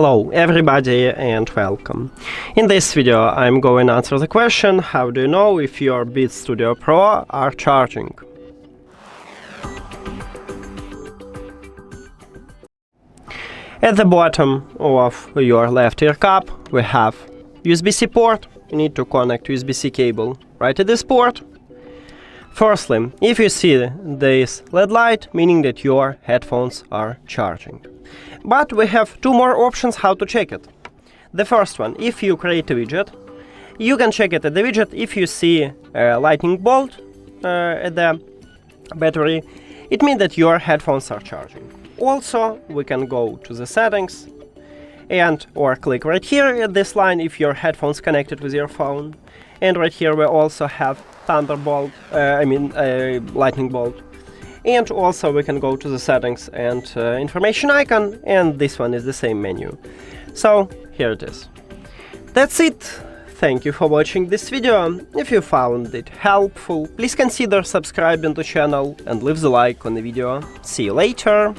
Hello everybody and welcome. In this video I'm going to answer the question: how do you know if your Beat Studio Pro are charging? At the bottom of your left ear cup we have USB-C port. You need to connect USB-C cable right at this port. Firstly, if you see this LED light, meaning that your headphones are charging. But we have two more options how to check it. The first one, if you create a widget, you can check it at the widget. If you see a lightning bolt at the battery, it means that your headphones are charging. Also, we can go to the settings and or click right here at this line if your headphones connected with your phone. And right here we also have thunderbolt, lightning bolt. And also we can go to the settings and information icon, and this one is the same menu. So here it is. That's it. Thank you for watching this video. If you found it helpful, please consider subscribing to the channel and leave the like on the video. See you later.